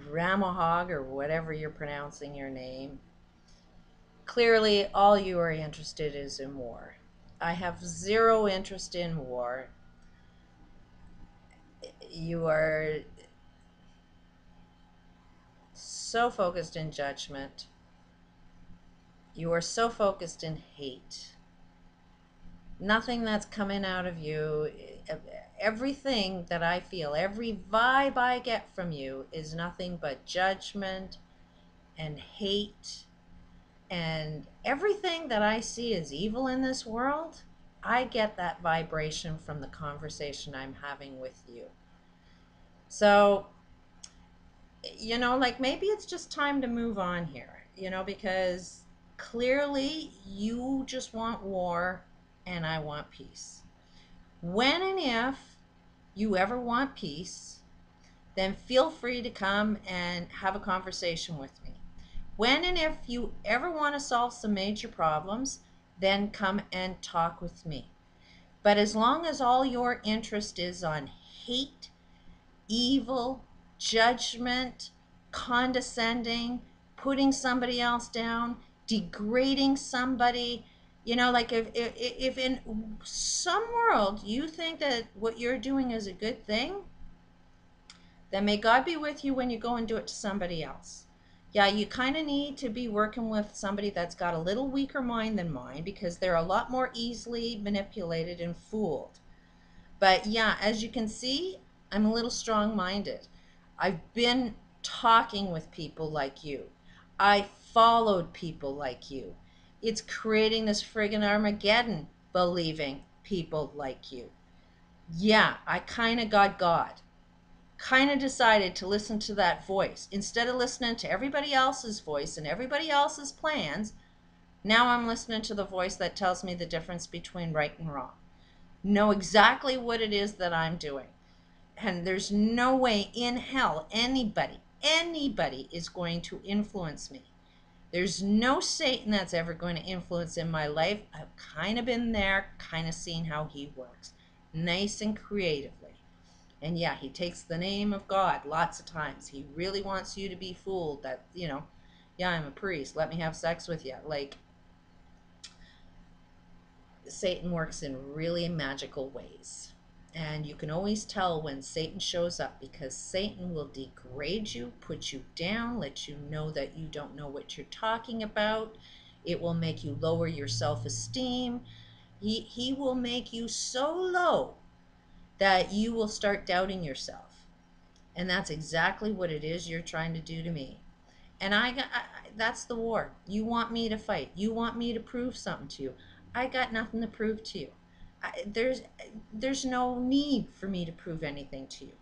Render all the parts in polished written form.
Ramohog, or whatever you're pronouncing your name, clearly all you are interested is in war. I have zero interest in war. You are so focused in judgment. You are so focused in hate. Nothing that's coming out of you, everything that I feel, every vibe I get from you is nothing but judgment and hate. And everything that I see as evil in this world, I get that vibration from the conversation I'm having with you. So, like maybe it's just time to move on here, because clearly you just want war and I want peace. When and if you ever want peace, then feel free to come and have a conversation with me. When and if you ever want to solve some major problems, then come and talk with me. But as long as all your interest is on hate, evil, judgment, condescending, putting somebody else down, degrading somebody, like if in some world you think that what you're doing is a good thing, then may God be with you when you go and do it to somebody else. Yeah, you kind of need to be working with somebody that's got a little weaker mind than mine, because they're a lot more easily manipulated and fooled. But yeah, as you can see, I'm a little strong-minded. I've been talking with people like you. I followed people like you. It's creating this friggin' Armageddon believing people like you. Yeah, I kind of got God. Kind of decided to listen to that voice. Instead of listening to everybody else's voice and everybody else's plans, now I'm listening to the voice that tells me the difference between right and wrong. Know exactly what it is that I'm doing. And there's no way in hell anybody is going to influence me. There's no Satan that's ever going to influence in my life. I've kind of been there, kind of seen how he works. Nice and creatively. And yeah, he takes the name of God lots of times. He really wants you to be fooled that, yeah, I'm a priest, let me have sex with you. Like, Satan works in really magical ways. And you can always tell when Satan shows up, because Satan will degrade you, put you down, let you know that you don't know what you're talking about. It will make you lower your self-esteem. He will make you so low that you will start doubting yourself. And that's exactly what it is you're trying to do to me. And that's the war. You want me to fight. You want me to prove something to you. I got nothing to prove to you. There's no need for me to prove anything to you.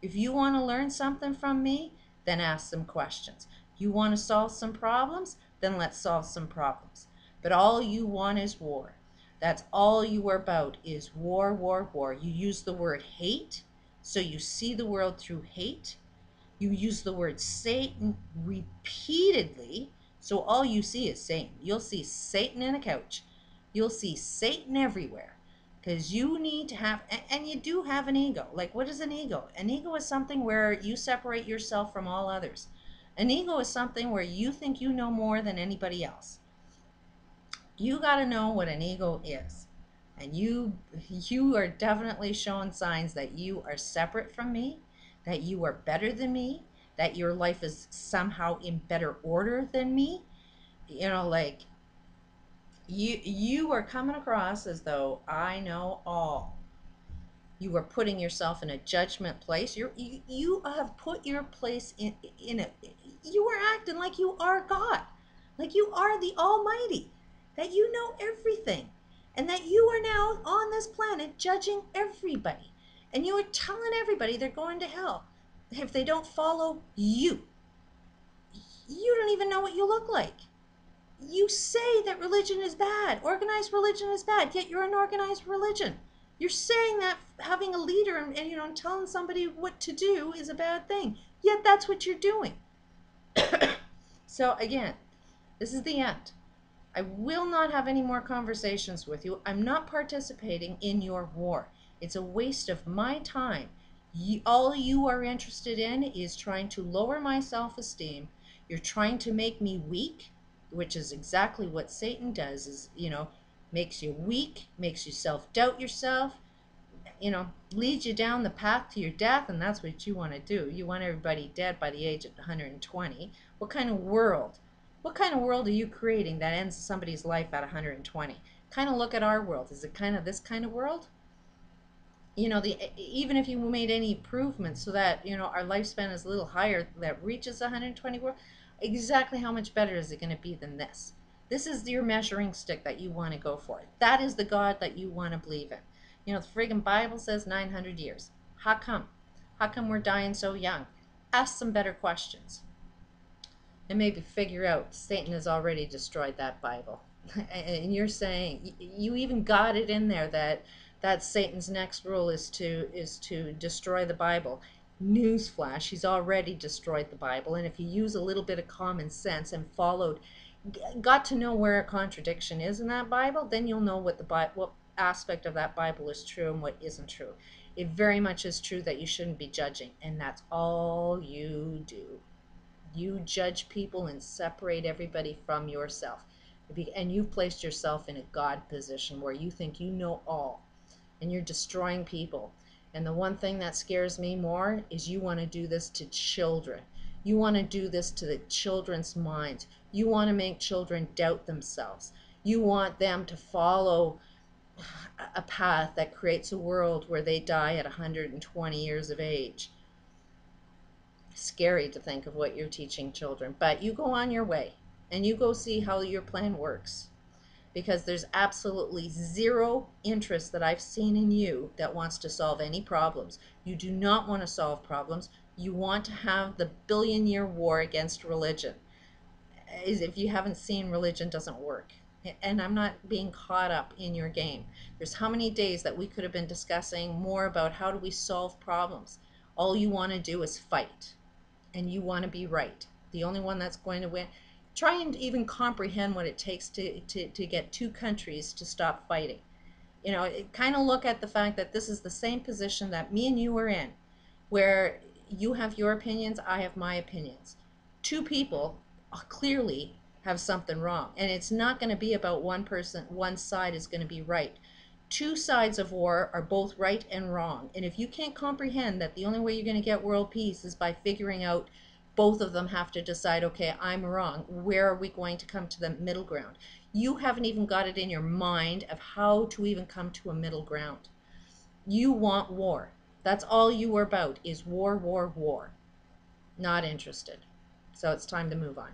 If you want to learn something from me, then ask some questions. You want to solve some problems? Then let's solve some problems. But all you want is war. That's all you are about, is war, war, war. You use the word hate, so you see the world through hate. You use the word Satan repeatedly, so all you see is Satan. You'll see Satan in a couch. You'll see Satan everywhere, because you need to have, and you do have an ego. Like, what is an ego? An ego is something where you separate yourself from all others. An ego is something where you think you know more than anybody else. You got to know what an ego is. And you are definitely showing signs that you are separate from me, that you are better than me, that your life is somehow in better order than me. Like, you are coming across as though I know all. You are putting yourself in a judgment place. You have put your place in it. You are acting like you are God, like you are the Almighty, that you know everything, and that you are now on this planet judging everybody, and you are telling everybody they're going to hell if they don't follow you. You don't even know what you look like. You say that religion is bad, organized religion is bad, yet you're an organized religion. You're saying that having a leader and telling somebody what to do is a bad thing, yet that's what you're doing. So again, this is the end. I will not have any more conversations with you. I'm not participating in your war. It's a waste of my time. All you are interested in is trying to lower my self-esteem. You're trying to make me weak, which is exactly what Satan does, is, makes you weak, makes you self-doubt yourself, leads you down the path to your death, and that's what you want to do. You want everybody dead by the age of 120. What kind of world are you creating that ends somebody's life at 120? Kind of look at our world. Is it kind of this kind of world? Even if you made any improvements so that our lifespan is a little higher, that reaches 120 world, exactly how much better is it going to be than this? This is your measuring stick that you want to go for. That is the God that you want to believe in. The friggin' Bible says 900 years. How come we're dying so young? Ask some better questions and maybe figure out Satan has already destroyed that Bible. And you're saying, you even got it in there that Satan's next rule is to destroy the Bible. Newsflash, he's already destroyed the Bible. And if you use a little bit of common sense and got to know where a contradiction is in that Bible, then you'll know what aspect of that Bible is true and what isn't true. It very much is true that you shouldn't be judging, and that's all you do. You judge people and separate everybody from yourself. And you've placed yourself in a God position where you think you know all, and you're destroying people. And the one thing that scares me more is you want to do this to children. You want to do this to the children's minds. You want to make children doubt themselves. You want them to follow a path that creates a world where they die at 120 years of age. Scary to think of what you're teaching children, but you go on your way and you go see how your plan works, because there's absolutely zero interest that I've seen in you that wants to solve any problems. You do not want to solve problems. You want to have the billion-year war against religion. If you haven't seen, religion doesn't work. And I'm not being caught up in your game. There's how many days that we could have been discussing more about how do we solve problems. All you want to do is fight, and you want to be right. The only one that's going to win. Try and even comprehend what it takes to get two countries to stop fighting. Kind of look at the fact that this is the same position that me and you are in, where you have your opinions, I have my opinions. Two people clearly have something wrong, and it's not going to be about one person, one side is going to be right. Two sides of war are both right and wrong, and if you can't comprehend that the only way you're going to get world peace is by figuring out both of them have to decide, okay, I'm wrong, where are we going to come to the middle ground? You haven't even got it in your mind of how to even come to a middle ground. You want war. That's all you are about, is war, war, war. Not interested. So it's time to move on.